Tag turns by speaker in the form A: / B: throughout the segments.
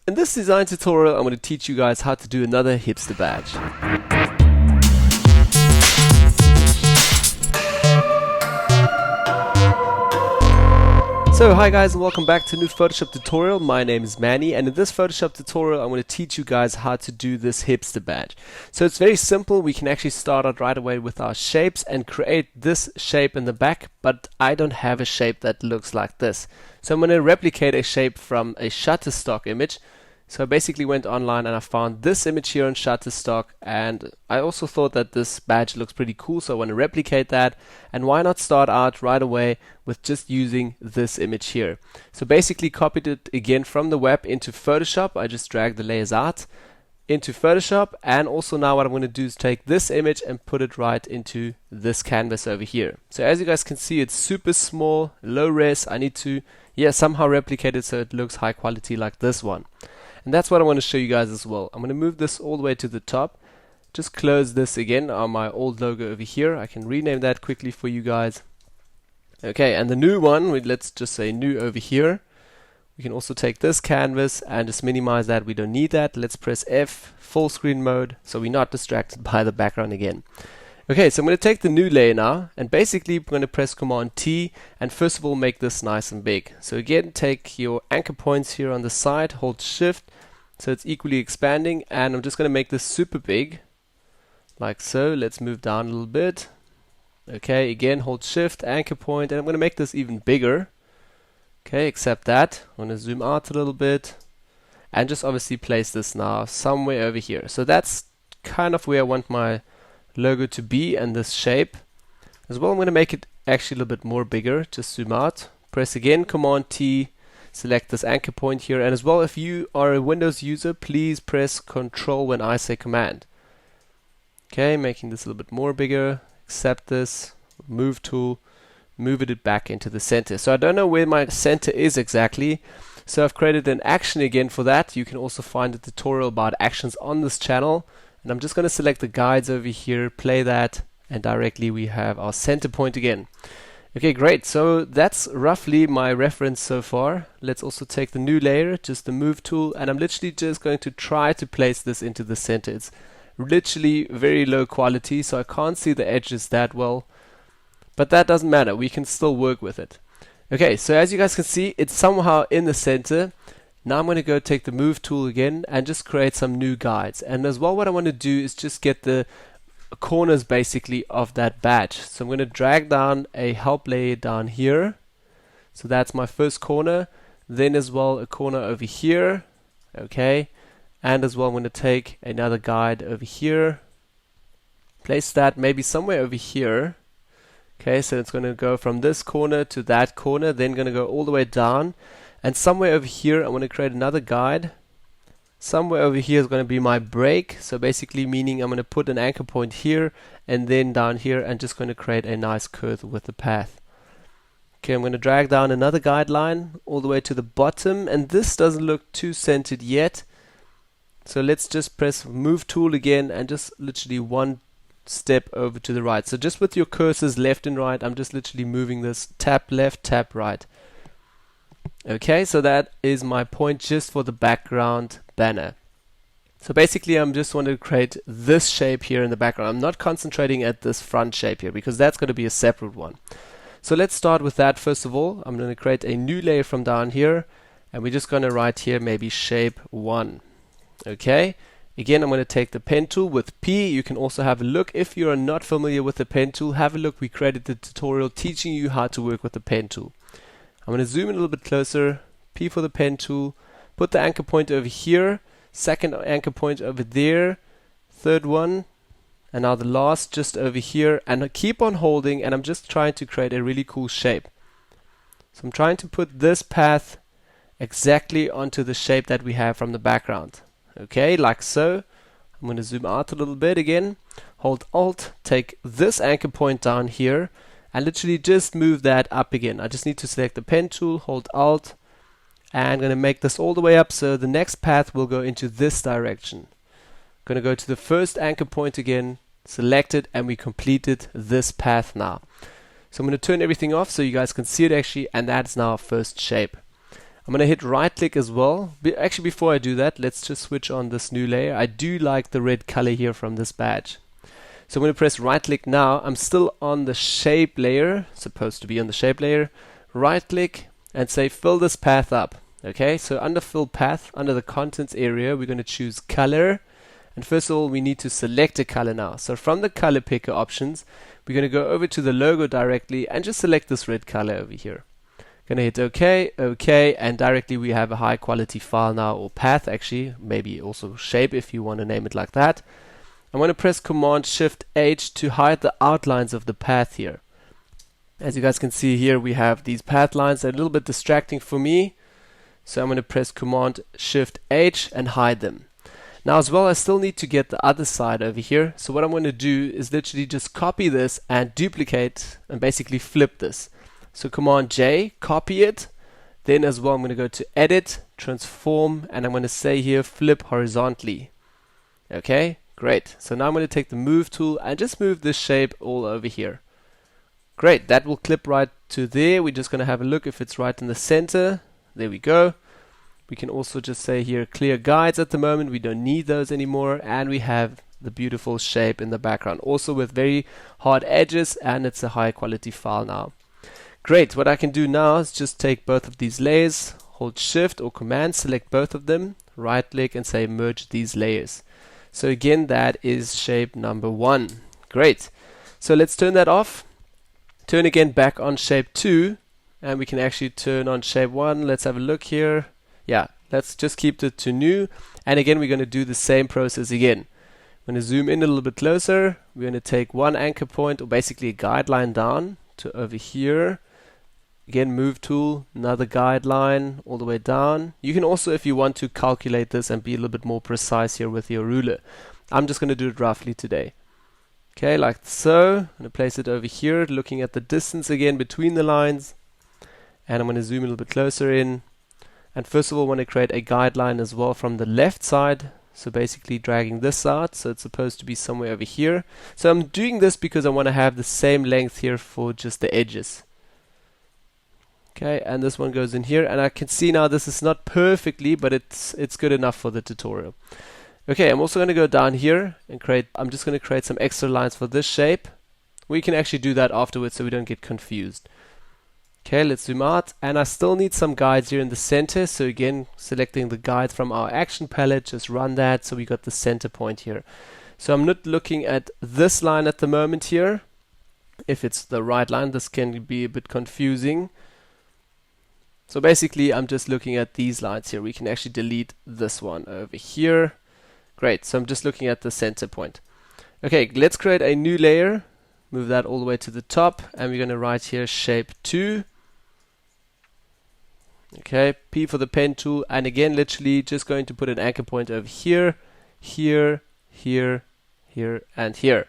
A: In this design tutorial, I'm going to teach you guys how to do another hipster badge. So hi guys and welcome back to a new Photoshop tutorial. My name is Manny, and in this Photoshop tutorial I'm going to teach you guys how to do this hipster badge. So it's very simple. We can actually start out right away with our shapes and create this shape in the back, but I don't have a shape that looks like this. So I'm going to replicate a shape from a Shutterstock image. So I basically went online and I found this image here on Shutterstock, and I also thought that this badge looks pretty cool, so I want to replicate that. And why not start out right away with just using this image here. So basically copied it again from the web into Photoshop. I just dragged the layers out into Photoshop, and also now what I'm going to do is take this image and put it right into this canvas over here. So as you guys can see, it's super small, low res. I need to somehow replicate it so it looks high quality like this one. And that's what I want to show you guys as well. I'm going to move this all the way to the top. Just close this again on my old logo over here. I can rename that quickly for you guys. Okay, and the new one, let's just say new over here. We can also take this canvas and just minimize that. We don't need that. Let's press F, full screen mode, so we're not distracted by the background again. Okay, so I'm going to take the new layer now, and basically I'm going to press Command T, and first of all make this nice and big. So again, take your anchor points here on the side, hold Shift, so it's equally expanding, and I'm just going to make this super big, like so. Let's move down a little bit. Okay, again, hold Shift, anchor point, and I'm going to make this even bigger. Okay, accept that. I'm going to zoom out a little bit, and just obviously place this now somewhere over here. So that's kind of where I want my logo to be, and this shape as well. I'm going to make it actually a little bit more bigger. Just zoom out, press again Command T, select this anchor point here, and as well, if you are a Windows user, please press Control when I say Command. Okay, making this a little bit more bigger. Accept this, move tool, move it back into the center. So I don't know where my center is exactly, so I've created an action again for that. You can also find a tutorial about actions on this channel. And I'm just going to select the guides over here, play that, and directly we have our center point again. Okay, great. So that's roughly my reference so far. Let's also take the new layer, just the move tool, and I'm literally just going to try to place this into the center. It's literally very low quality, so I can't see the edges that well, but that doesn't matter. We can still work with it. Okay, so as you guys can see, it's somehow in the center. Now I'm going to go take the move tool again and just create some new guides. And as well, what I want to do is just get the corners basically of that badge. So I'm going to drag down a help layer down here. So that's my first corner. Then as well a corner over here. Okay. And as well I'm going to take another guide over here. Place that maybe somewhere over here. Okay, so it's going to go from this corner to that corner. Then going to go all the way down. And somewhere over here, I want to create another guide. Somewhere over here is going to be my break. So basically meaning I'm going to put an anchor point here and then down here, and just going to create a nice curve with the path. Okay, I'm going to drag down another guideline all the way to the bottom, and this doesn't look too centered yet. So let's just press move tool again and just literally one step over to the right. So just with your cursors left and right, I'm just literally moving this, tap left, tap right. Okay, so that is my point just for the background banner. So basically I'm just want to create this shape here in the background. I'm not concentrating at this front shape here because that's going to be a separate one. So let's start with that first of all. I'm going to create a new layer from down here, and we're just going to write here maybe shape 1. Okay, again I'm going to take the pen tool with P. You can also have a look. If you're not familiar with the pen tool, have a look. We created the tutorial teaching you how to work with the pen tool. I'm going to zoom in a little bit closer, P for the pen tool, put the anchor point over here, second anchor point over there, third one, and now the last just over here, and I keep on holding, and I'm just trying to create a really cool shape. So I'm trying to put this path exactly onto the shape that we have from the background. Okay, like so. I'm going to zoom out a little bit again, hold Alt, take this anchor point down here, and literally just move that up again. I just need to select the pen tool, hold Alt, and I'm going to make this all the way up so the next path will go into this direction. I'm going to go to the first anchor point again, select it, and we completed this path now. So I'm going to turn everything off so you guys can see it actually, and that's now our first shape. I'm going to hit right click as well. Actually, before I do that, let's just switch on this new layer. I do like the red color here from this badge. So I'm going to press right click now. I'm still on the shape layer, supposed to be on the shape layer. Right click and say fill this path up. Okay, so under fill path, under the contents area, we're going to choose color. And first of all, we need to select a color now. So from the color picker options, we're going to go over to the logo directly and just select this red color over here. Going to hit OK, OK, and directly we have a high quality file now, or path actually, maybe also shape if you want to name it like that. I'm going to press Command Shift H to hide the outlines of the path here. As you guys can see here, we have these path lines that are a little bit distracting for me. So I'm going to press Command Shift H and hide them. Now as well, I still need to get the other side over here. So what I'm going to do is literally just copy this and duplicate and basically flip this. So Command J, copy it. Then as well, I'm going to go to Edit, Transform, and I'm going to say here flip horizontally. Okay, great. So now I'm going to take the Move tool and just move this shape all over here. Great, that will clip right to there. We're just going to have a look if it's right in the center. There we go. We can also just say here clear guides at the moment. We don't need those anymore. And we have the beautiful shape in the background. Also with very hard edges, and it's a high quality file now. Great, what I can do now is just take both of these layers, hold Shift or Command, select both of them, right click and say merge these layers. So again, that is shape number 1. Great. So let's turn that off. Turn again back on shape 2, and we can actually turn on shape 1. Let's have a look here. Yeah, let's just keep it to new. And again, we're going to do the same process again. I'm going to zoom in a little bit closer. We're going to take one anchor point, or basically a guideline down to over here. Again, move tool, another guideline all the way down. You can also, if you want to, calculate this and be a little bit more precise here with your ruler. I'm just going to do it roughly today. Okay, like so. I'm going to place it over here, looking at the distance again between the lines. And I'm going to zoom a little bit closer in. And first of all, I want to create a guideline as well from the left side. So basically dragging this out. So it's supposed to be somewhere over here. So I'm doing this because I want to have the same length here for just the edges. Okay, and this one goes in here, and I can see now this is not perfectly, but it's good enough for the tutorial. Okay, I'm also going to go down here and I'm just going to create some extra lines for this shape. We can actually do that afterwards so we don't get confused. Okay, let's zoom out, and I still need some guides here in the center. So again, selecting the guide from our action palette, just run that so we got the center point here. So I'm not looking at this line at the moment here. If it's the right line, this can be a bit confusing. So basically, I'm just looking at these lines here. We can actually delete this one over here. Great, so I'm just looking at the center point. Okay, let's create a new layer. Move that all the way to the top, and we're going to write here shape 2. Okay, P for the pen tool, and again, literally just going to put an anchor point over here, here, here, here, and here.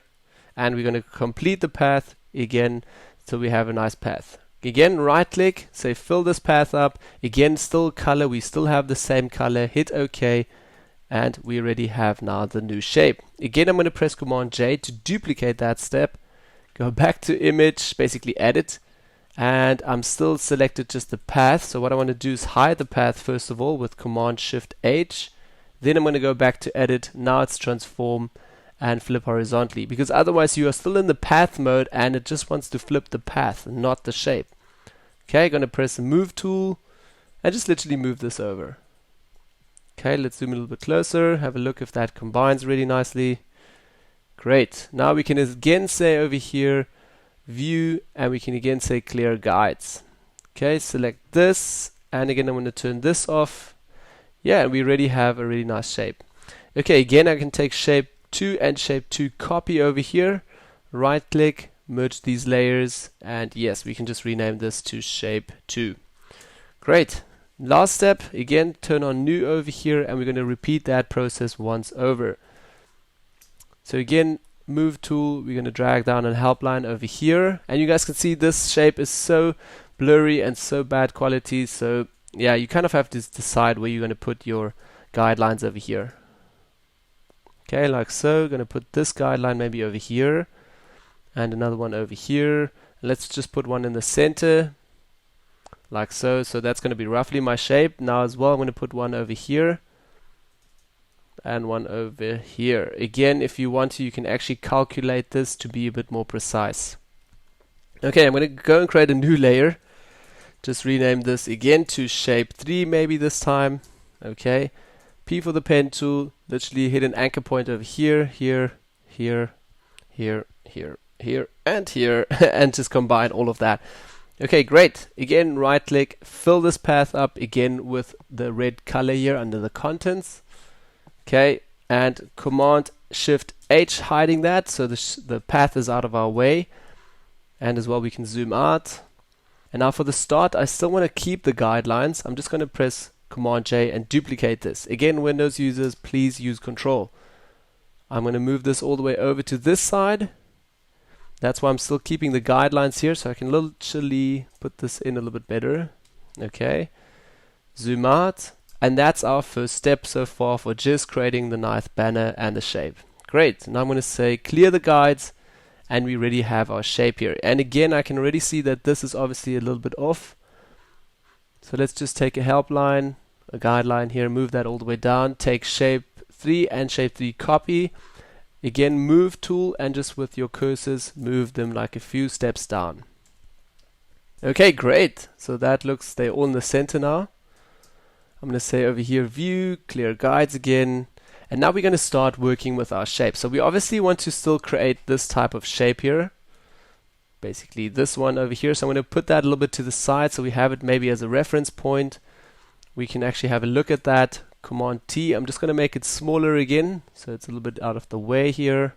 A: And we're going to complete the path again, so we have a nice path. Again, right click, say fill this path up. Again, still color, we still have the same color. Hit OK, and we already have now the new shape. Again, I'm going to press Command J to duplicate that step. Go back to image, basically edit, and I'm still selected just the path. So what I want to do is hide the path first of all with Command Shift H. Then I'm going to go back to edit. Now it's transform and flip horizontally, because otherwise you are still in the path mode and it just wants to flip the path, not the shape. Okay, going to press the move tool and just literally move this over. Okay, let's zoom a little bit closer, have a look if that combines really nicely. Great. Now we can again say over here view, and we can again say clear guides. Okay, select this, and again I'm going to turn this off. Yeah, and we already have a really nice shape. Okay, again I can take shape 2 and shape 2 copy over here, right click, merge these layers, and yes, we can just rename this to shape 2. Great. Last step, again turn on new over here, and we're going to repeat that process once over. So again, move tool, we're going to drag down a help line over here, and you guys can see this shape is so blurry and so bad quality, so yeah, you kind of have to decide where you're going to put your guidelines over here. Okay, like so. Going to put this guideline maybe over here and another one over here. Let's just put one in the center like so. So that's going to be roughly my shape. Now as well, I'm going to put one over here and one over here. Again, if you want to, you can actually calculate this to be a bit more precise. Okay, I'm going to go and create a new layer. Just rename this again to shape 3 maybe this time. Okay, P for the pen tool, literally hit an anchor point over here, here, here, here, here, here, and here, and just combine all of that. Okay, great. Again, right click, fill this path up again with the red color here under the contents. Okay, and Command Shift H hiding that, so the path is out of our way. And as well, we can zoom out. And now for the start, I still want to keep the guidelines. I'm just going to press Command J and duplicate this. Again, Windows users, please use Control. I'm going to move this all the way over to this side. That's why I'm still keeping the guidelines here, so I can literally put this in a little bit better. Okay, zoom out. And that's our first step so far for just creating the nice banner and the shape. Great. Now I'm going to say clear the guides. And we already have our shape here. And again, I can already see that this is obviously a little bit off. So let's just take a help line, a guideline here, move that all the way down, take shape 3 and shape 3 copy. Again, move tool, and just with your cursors, move them like a few steps down. Okay, great. So that looks, they're all in the center now. I'm going to say over here, view, clear guides again. And now we're going to start working with our shape. So we obviously want to still create this type of shape here. Basically this one over here. So I'm going to put that a little bit to the side so we have it maybe as a reference point. We can actually have a look at that. Command T. I'm just going to make it smaller again, so it's a little bit out of the way here.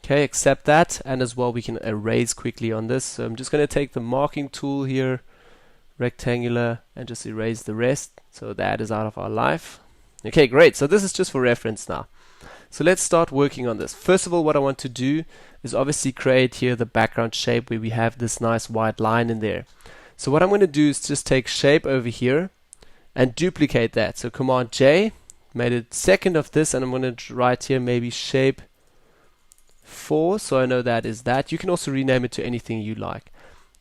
A: Okay, accept that. And as well, we can erase quickly on this. So I'm just going to take the marking tool here, rectangular, and just erase the rest. So that is out of our life. Okay, great. So this is just for reference now. So let's start working on this. First of all, what I want to do is obviously create here the background shape where we have this nice white line in there. So what I'm going to do is just take shape over here and duplicate that. So Command J, made it second of this, and I'm going to write here maybe shape 4, so I know that is that. You can also rename it to anything you like.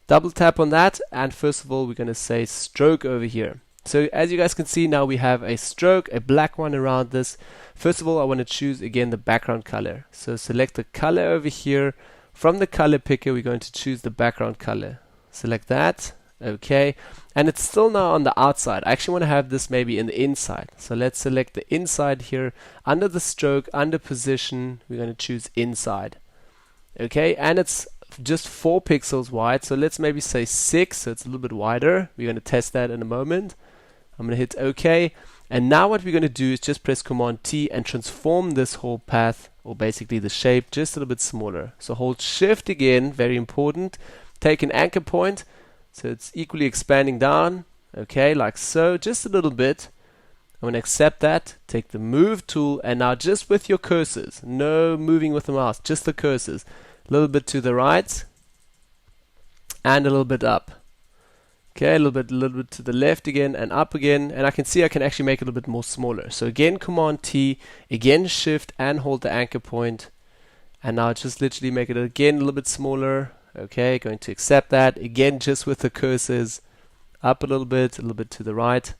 A: Double tap on that, and first of all, we're going to say stroke over here. So as you guys can see, now we have a stroke, a black one around this. First of all, I want to choose again the background color. So select the color over here. From the color picker, we're going to choose the background color. Select that. Okay. And it's still now on the outside. I actually want to have this maybe in the inside. So let's select the inside here. Under the stroke, under position, we're going to choose inside. Okay. And it's just 4 pixels wide. So let's maybe say 6. So it's a little bit wider. We're going to test that in a moment. I'm going to hit OK. And now what we're going to do is just press Command T and transform this whole path, or basically the shape, just a little bit smaller. So hold Shift again, very important. Take an anchor point, so it's equally expanding down. Okay, like so, just a little bit. I'm going to accept that. Take the Move tool, and now just with your cursors, no moving with the mouse, just the cursors. A little bit to the right, and a little bit up. Okay, a little bit to the left again and up again, and I can see I can actually make it a little bit more smaller. So again, Command T, again Shift and hold the anchor point, and now just literally make it again a little bit smaller. Okay, going to accept that again, just with the cursors, up a little bit to the right.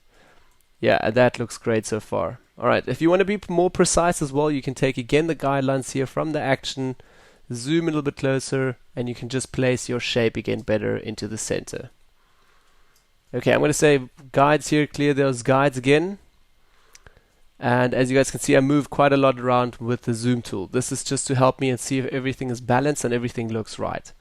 A: Yeah, and that looks great so far. All right, if you want to be more precise as well, you can take again the guidelines here from the action, zoom a little bit closer, and you can just place your shape again better into the center. Okay, I'm going to say guides here, clear those guides again. And as you guys can see, I move quite a lot around with the zoom tool. This is just to help me and see if everything is balanced and everything looks right.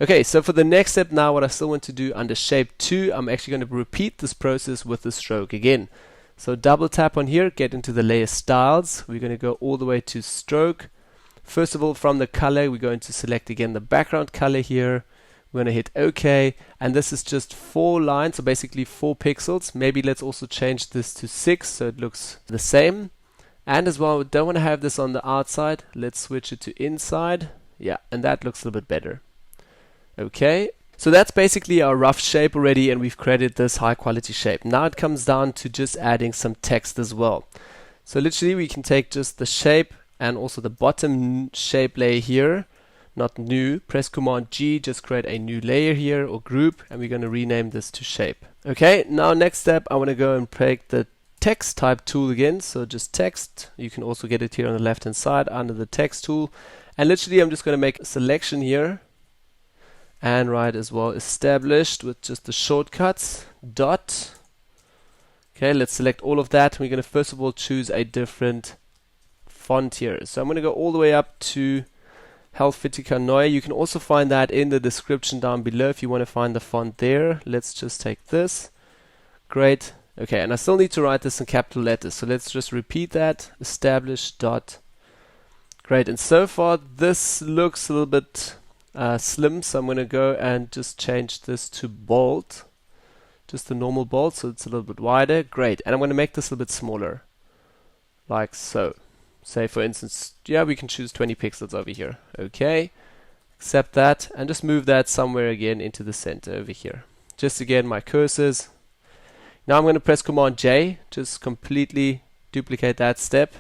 A: Okay, so for the next step now, what I still want to do under shape 2, I'm actually going to repeat this process with the stroke again. So double tap on here, get into the layer styles. We're going to go all the way to stroke. First of all, from the color, we're going to select again the background color here. We're going to hit OK, and this is just 4 lines, so basically 4 pixels. Maybe let's also change this to 6 so it looks the same. And as well, we don't want to have this on the outside. Let's switch it to inside. Yeah, and that looks a little bit better. Okay, so that's basically our rough shape already, and we've created this high quality shape. Now it comes down to just adding some text as well. So literally we can take just the shape and also the bottom shape layer here. not new, press Command G, just create a new layer here or group, and we're going to rename this to shape. Okay, now next step, I want to go and pick the text type tool again, so just text. You can also get it here on the left hand side under the text tool, and literally I'm just going to make a selection here and write as well established with just the shortcuts dot. Okay, let's select all of that. We're going to first of all choose a different font here, so I'm going to go all the way up to Helvetica Neue. You can also find that in the description down below if you want to find the font there. Let's just take this. Great. Okay, and I still need to write this in capital letters, so let's just repeat that. Establish dot. Great, and so far this looks a little bit slim, so I'm going to go and just change this to bold. Just the normal bold, so it's a little bit wider. Great, and I'm going to make this a little bit smaller, like so. Say for instance, yeah, we can choose 20 pixels over here. Okay, accept that, and just move that somewhere again into the center over here. Just again my cursors. Now I'm going to press Command J, just completely duplicate that step.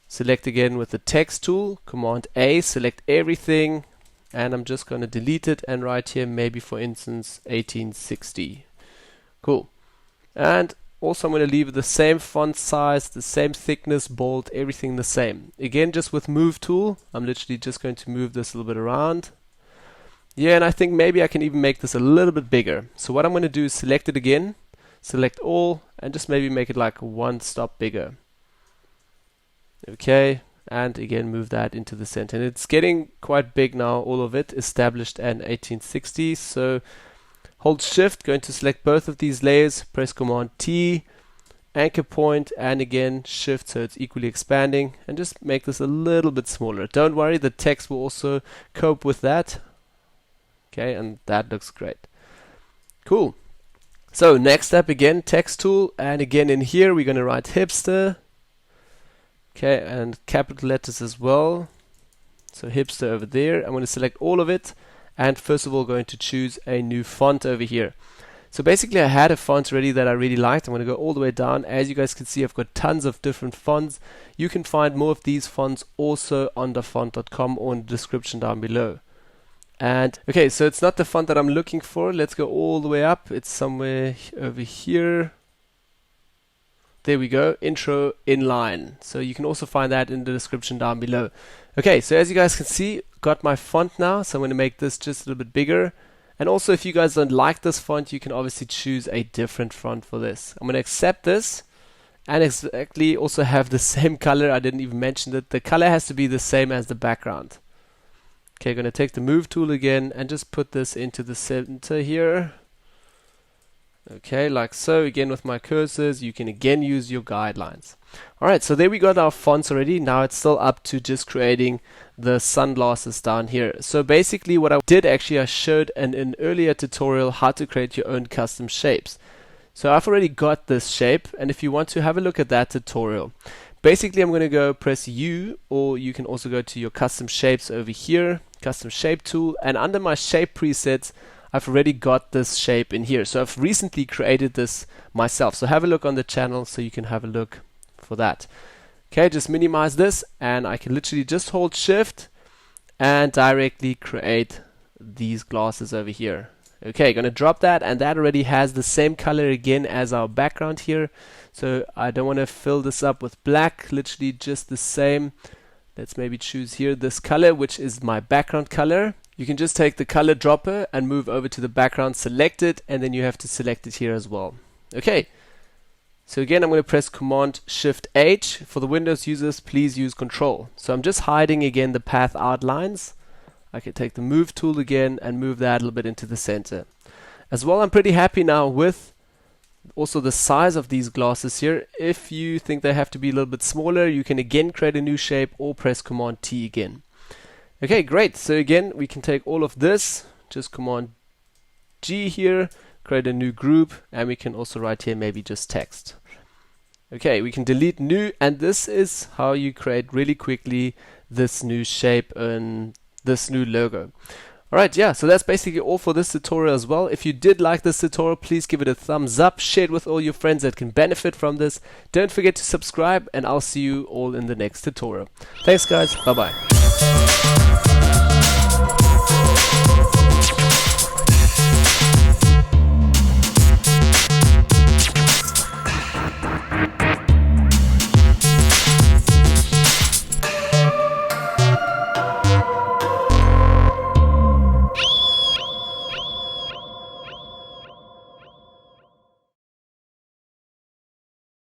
A: Select again with the text tool, Command A, select everything, and I'm just going to delete it and write here maybe for instance 1860. Cool. And also I'm going to leave the same font size, the same thickness, bold, everything the same. Again, just with move tool, I'm literally just going to move this a little bit around. Yeah, and I think maybe I can even make this a little bit bigger. So what I'm going to do is select it again, select all, and just maybe make it like one stop bigger. Okay, and again move that into the center. And it's getting quite big now, all of it, established and 1860. So hold shift, going to select both of these layers, press Command T, anchor point, and again shift so it's equally expanding, and just make this a little bit smaller. Don't worry, the text will also cope with that. Okay, and that looks great. Cool. So next step, again text tool, and again in here we're going to write hipster. Okay, and capital letters as well. So hipster over there. I'm going to select all of it, and first of all going to choose a new font over here. So basically I had a font ready that I really liked. I'm going to go all the way down. As you guys can see, I've got tons of different fonts. You can find more of these fonts also on thefont.com or in the description down below. And okay, so it's not the font that I'm looking for. Let's go all the way up. It's somewhere over here. There we go, intro inline. So you can also find that in the description down below. Okay, so as you guys can see, got my font now, so I'm going to make this just a little bit bigger. And also if you guys don't like this font, you can obviously choose a different font for this. I'm going to accept this and exactly also have the same color. I didn't even mention that the color has to be the same as the background. Okay, going to take the move tool again and just put this into the center here. Okay, like so. Again with my cursors, you can again use your guidelines. Alright, so there we got our fonts already. Now it's still up to just creating the sunglasses down here. So basically what I did actually, I showed in an earlier tutorial how to create your own custom shapes. So I've already got this shape, and if you want to have a look at that tutorial, basically I'm going to go press U, or you can also go to your custom shapes over here, custom shape tool, and under my shape presets I've already got this shape in here. So I've recently created this myself. So have a look on the channel so you can have a look for that. Okay, just minimize this and I can literally just hold shift and directly create these glasses over here. Okay, gonna drop that, and that already has the same color again as our background here. So I don't want to fill this up with black, literally just the same. Let's maybe choose here this color, which is my background color. You can just take the color dropper and move over to the background, select it, and then you have to select it here as well. Okay, so again I'm going to press Command Shift H. For the Windows users, please use Control. So I'm just hiding again the path outlines. I can take the move tool again and move that a little bit into the center. As well, I'm pretty happy now with also the size of these glasses here. If you think they have to be a little bit smaller, you can again create a new shape or press Command T again. Okay, great. So again, we can take all of this, just Command G here, create a new group, and we can also write here maybe just text. Okay, we can delete new, and this is how you create really quickly this new shape and this new logo. Alright, yeah, so that's basically all for this tutorial as well. If you did like this tutorial, please give it a thumbs up, share it with all your friends that can benefit from this. Don't forget to subscribe, and I'll see you all in the next tutorial. Thanks guys, bye bye.